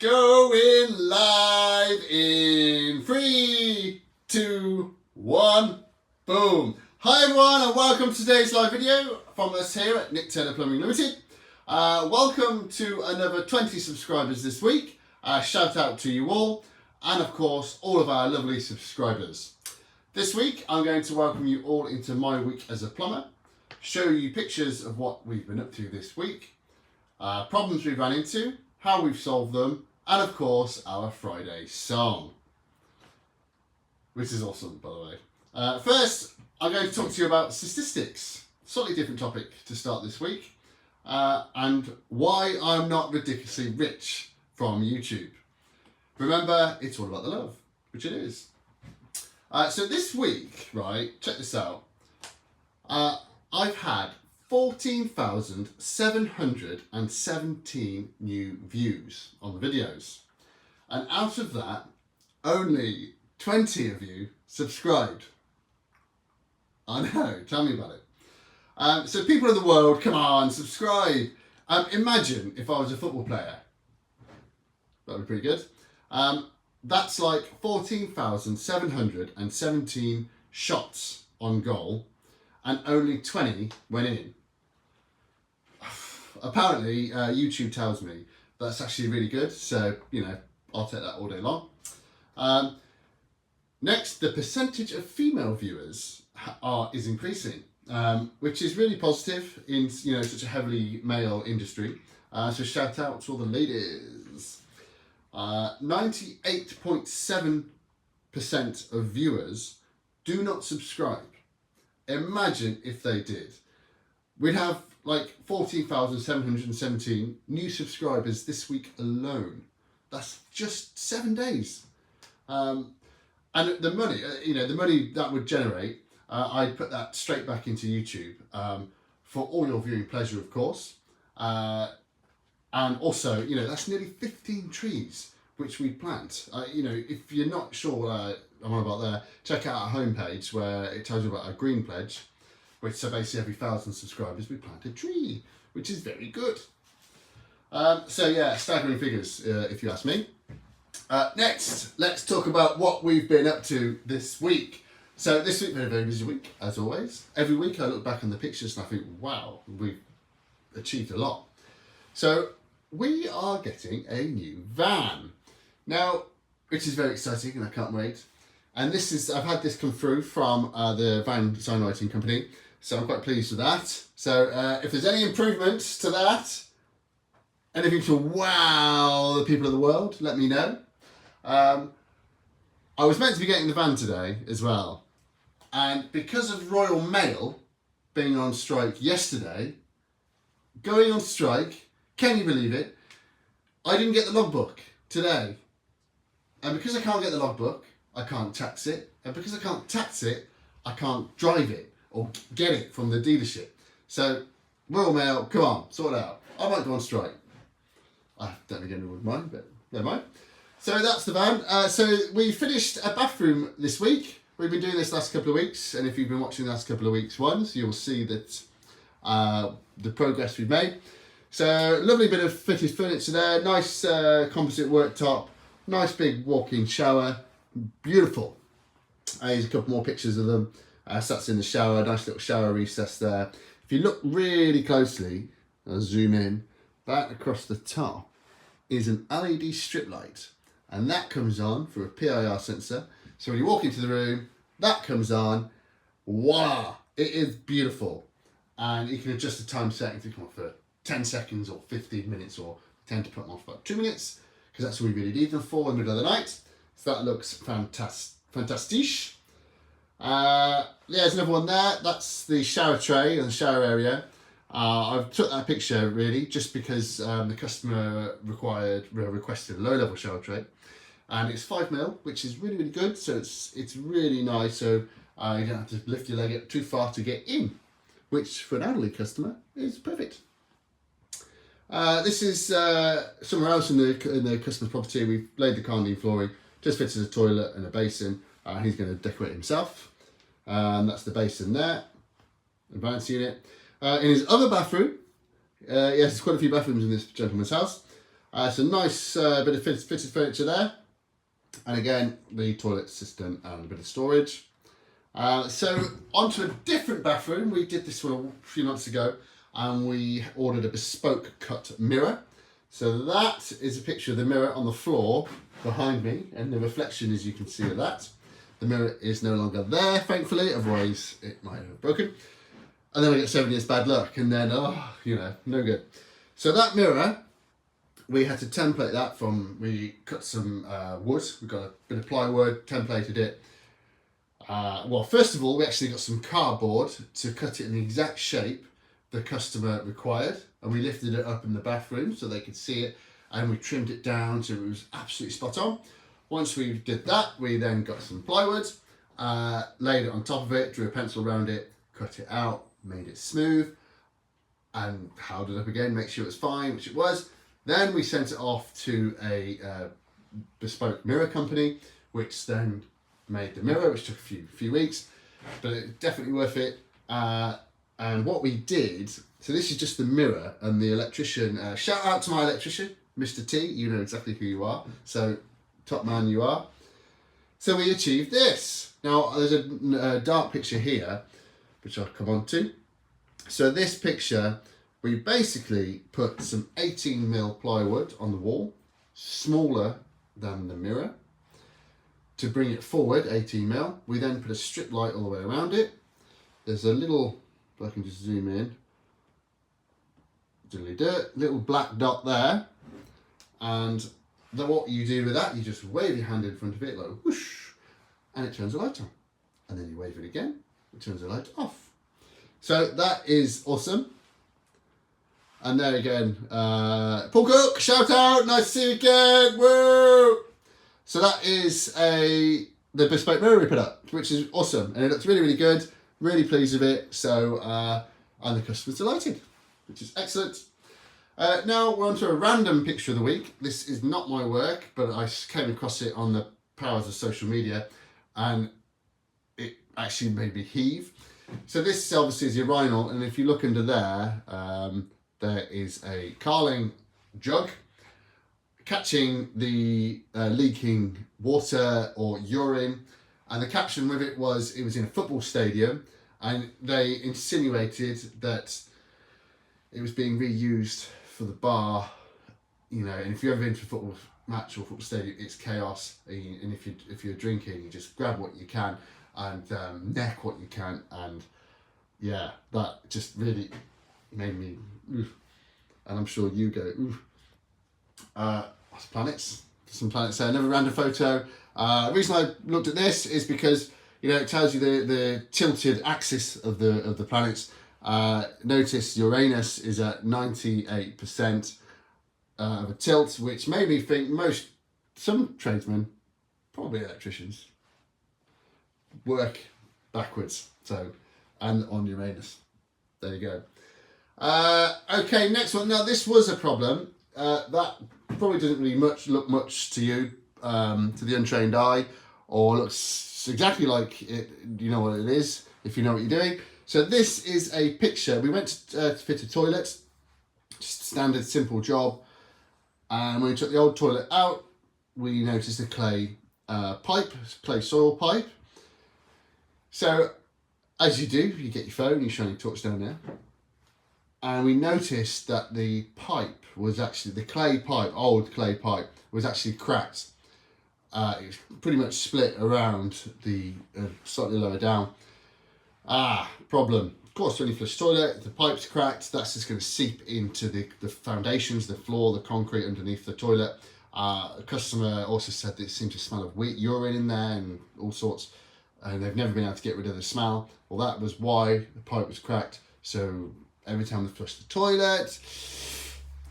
Going live in 3, 2, 1, boom. Hi everyone and welcome to today's live video from us here at Nick Taylor Plumbing Limited. Welcome to another 20 subscribers this week. Shout out to you all and of course all of our lovely subscribers. This week I'm going to welcome you all into my week as a plumber, show you pictures of what we've been up to this week, problems we've run into, how we've solved them, and of course our Friday song, which is awesome by the way. First I'm going to talk to you about statistics, slightly different topic to start this week, and why I'm not ridiculously rich from YouTube. Remember, it's all about the love, which it is. So this week, right, check this out, I've had 14,717 new views on the videos, and out of that only 20 of you subscribed. I know, tell me about it. So people in the world, come on, subscribe. Imagine if I was a football player. That would be pretty good. That's like 14,717 shots on goal and only 20 went in. Apparently, YouTube tells me that's actually really good, so, you know, I'll take that all day long. Next, the percentage of female viewers is increasing, which is really positive in, you know, such a heavily male industry. So shout out to all the ladies. 98.7% of viewers do not subscribe. Imagine if they did. We'd have like 14,717 new subscribers this week alone. That's just 7 days. And the money, the money that would generate, I'd put that straight back into YouTube for all your viewing pleasure, of course. And also, that's nearly 15 trees which we plant. If you're not sure what I'm on about there, check out our homepage where it tells you about our green pledge, which so basically every 1,000 subscribers we plant a tree, which is very good. So yeah, staggering figures if you ask me. Next, let's talk about what we've been up to this week. So this week, been a very busy week, as always. Every week I look back on the pictures and I think, wow, we've achieved a lot. So we are getting a new van. Now, which is very exciting and I can't wait. And I've had this come through from the van design writing company, so I'm quite pleased with that. So if there's any improvements to that, anything to wow the people of the world, let me know. I was meant to be getting the van today as well. And because of Royal Mail being on strike yesterday, going on strike, can you believe it? I didn't get the logbook today. And because I can't get the logbook, I can't tax it. And because I can't tax it, I can't drive it or get it from the dealership. So, Royal Mail, come on, sort it out. I might go on strike. I don't think anyone would mind, but never mind. So that's the van. So we finished a bathroom this week. We've been doing this last couple of weeks, and if you've been watching the last couple of weeks ones, you'll see that the progress we've made. So lovely bit of fitted furniture there, nice composite worktop, nice big walk-in shower, beautiful. Here's a couple more pictures of them. So that's in the shower, nice little shower recess there. If you look really closely, I'll zoom in, that across the top is an LED strip light, and that comes on through a PIR sensor. So when you walk into the room, that comes on. Voila! It is beautiful. And you can adjust the time setting to come off for 10 seconds or 15 minutes, or tend to put them off about 2 minutes, because that's all we really need them for in the middle of the night. So that looks fantastic. There's another one there. That's the shower tray and the shower area. I've took that picture really just because the customer requested a low-level shower tray, and it's 5mm, which is really, really good. So it's really nice. So you don't have to lift your leg up too far to get in, which for an elderly customer is perfect. This is somewhere else in the customer's property. We've laid the carnelian flooring, just fits as a toilet and a basin. He's going to decorate himself. That's the basin there, advanced unit. In his other bathroom, yes, there's quite a few bathrooms in this gentleman's house. It's a nice bit of fitted furniture there. And again, the toilet system and a bit of storage. So onto a different bathroom. We did this one a few months ago, and we ordered a bespoke cut mirror. So that is a picture of the mirror on the floor behind me, and the reflection, as you can see, of that. The mirror is no longer there, thankfully, otherwise it might have broken. And then we get 7 years bad luck, and then, no good. So that mirror, we had to template that we cut some wood, we got a bit of plywood, templated it. Well, first of all, we actually got some cardboard to cut it in the exact shape the customer required, and we lifted it up in the bathroom so they could see it, and we trimmed it down so it was absolutely spot on. Once we did that, we then got some plywood, laid it on top of it, drew a pencil around it, cut it out, made it smooth, and held it up again, make sure it was fine, which it was. Then we sent it off to a bespoke mirror company, which then made the mirror, which took a few weeks, but it's definitely worth it. And what we did, so this is just the mirror, and the electrician, shout out to my electrician, Mr. T, you know exactly who you are, so top man you are. So we achieved this. Now there's a dark picture here, which I'll come on to. So this picture, we basically put some 18mm plywood on the wall, smaller than the mirror, to bring it forward, 18mm. We then put a strip light all the way around it. There's a little, if I can just zoom in, little black dot there, and then what you do with that, you just wave your hand in front of it like whoosh, and it turns the light on. And then you wave it again, it turns the light off. So that is awesome. And there again, Paul Cook, shout out, nice to see you again, woo! So that is the bespoke mirror we put up, which is awesome, and it looks really, really good, really pleased with it, so, and the customer's delighted, which is excellent. Now we're on to a random picture of the week. This is not my work, but I came across it on the powers of social media, and it actually made me heave. So this obviously is the urinal, and if you look under there, there is a Carling jug catching the leaking water or urine, and the caption with it was in a football stadium, and they insinuated that it was being reused for the bar, and if you've ever been to a football match or football stadium, it's chaos, and if you're drinking, you just grab what you can and neck what you can, and yeah, that just really made me oof. And I'm sure you go oof. Planets, some planets there, another random photo. The reason I looked at this is because it tells you the tilted axis of the planets. Notice Uranus is at 98% of a tilt, which made me think some tradesmen, probably electricians, work backwards. So, and on Uranus. There you go. Okay, next one. Now this was a problem that probably doesn't really look much to you, to the untrained eye, or looks exactly like it. You know what it is if you know what you're doing. So this is a picture. We went to fit a toilet, just a standard simple job, and when we took the old toilet out, we noticed a clay soil pipe. So as you do, you get your phone, you shine your torch down there. And we noticed that the pipe was actually, old clay pipe, was actually cracked. It was pretty much split around the slightly lower down. Problem. Of course, when you flush the toilet, the pipe's cracked, that's just going to seep into the foundations, the floor, the concrete underneath the toilet. A customer also said that it seemed to smell of urine in there and all sorts, and they've never been able to get rid of the smell. Well, that was why the pipe was cracked. So every time they flush the toilet,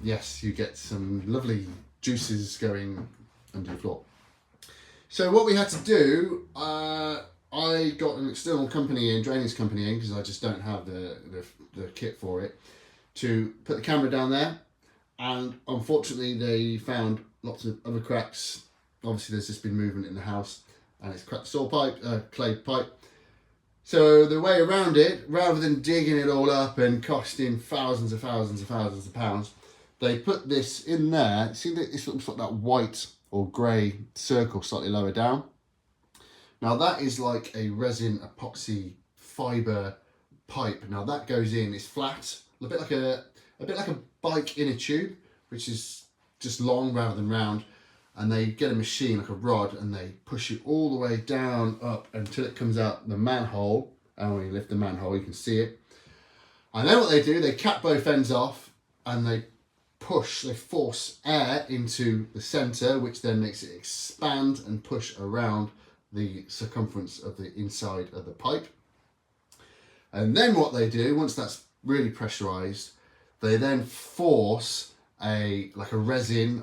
yes, you get some lovely juices going under the floor. So what we had to do, I got an external drainage company in, because I just don't have the kit for it, to put the camera down there, and unfortunately they found lots of other cracks. Obviously there's just been movement in the house, and it's cracked soil pipe, clay pipe. So the way around it, rather than digging it all up and costing thousands of pounds, they put this in there. See that it's looks like that white or grey circle slightly lower down. Now that is like a resin epoxy fibre pipe. Now that goes in, it's flat, a bit like a bike inner tube, which is just long rather than round. And they get a machine like a rod and they push it all the way down up until it comes out the manhole. And when you lift the manhole, you can see it. And then what they do, they cap both ends off and they force air into the center, which then makes it expand and push around the circumference of the inside of the pipe. And then what they do, once that's really pressurized, they then force a resin,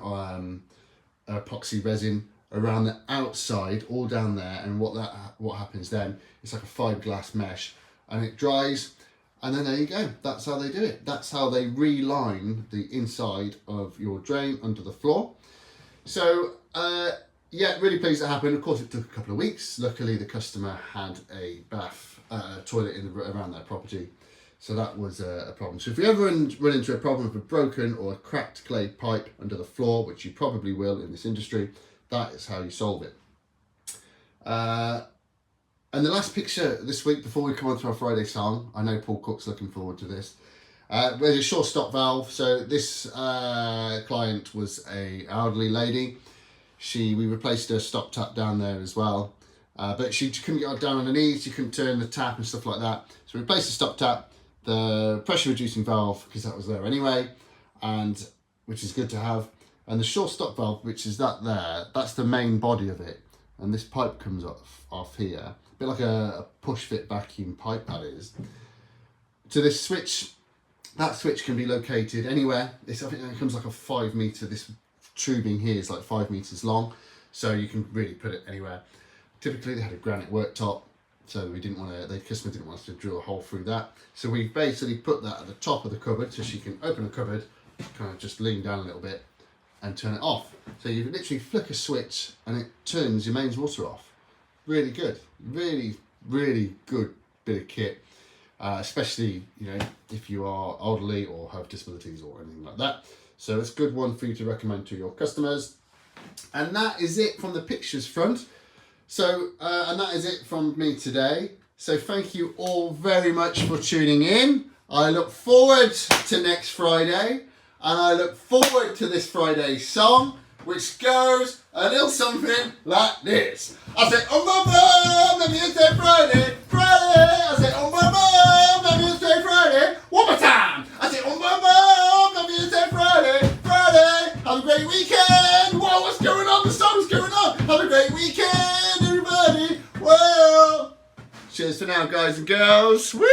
epoxy resin around the outside, all down there. And what happens then, it's like a fiberglass mesh and it dries. And then there you go. That's how they do it. That's how they reline the inside of your drain under the floor. So, yeah, really pleased it happened. Of course, it took a couple of weeks. Luckily, the customer had a bath toilet around their property. So that was a problem. So if you ever run into a problem with a broken or a cracked clay pipe under the floor, which you probably will in this industry, that is how you solve it. And the last picture this week, before we come on to our Friday song, I know Paul Cook's looking forward to this. There's a short stop valve. So this client was an elderly lady. We replaced her stop tap down there as well. But she couldn't get down on her knees, she couldn't turn the tap and stuff like that. So we replaced the stop tap, the pressure reducing valve, because that was there anyway, and which is good to have. And the short stop valve, which is that there, that's the main body of it. And this pipe comes off here, a bit like a push fit vacuum pipe that is. To this switch, that switch can be located anywhere. I think it comes like a 5 meter, this tubing here is like 5 meters long. So you can really put it anywhere. Typically they had a granite worktop, so the customer didn't want us to drill a hole through that. So we basically put that at the top of the cupboard so she can open the cupboard, kind of just lean down a little bit and turn it off. So you literally flick a switch and it turns your mains water off. Really good, really, really good bit of kit, especially, you know, if you are elderly or have disabilities or anything like that. So it's a good one for you to recommend to your customers. And that is it from the pictures front. So, and that is it from me today. So thank you all very much for tuning in. I look forward to next Friday. And I look forward to this Friday's song, which goes a little something like this. I say, oh my mom, let me say Friday, Friday. I say, oh my mom, let me say Friday. One more time. I say, oh my mom, let me say Friday, Friday. Have a great weekend. Whoa, what's going on? The song's going on. Have a great weekend, everybody. Whoa. Cheers for now, guys and girls. Woo!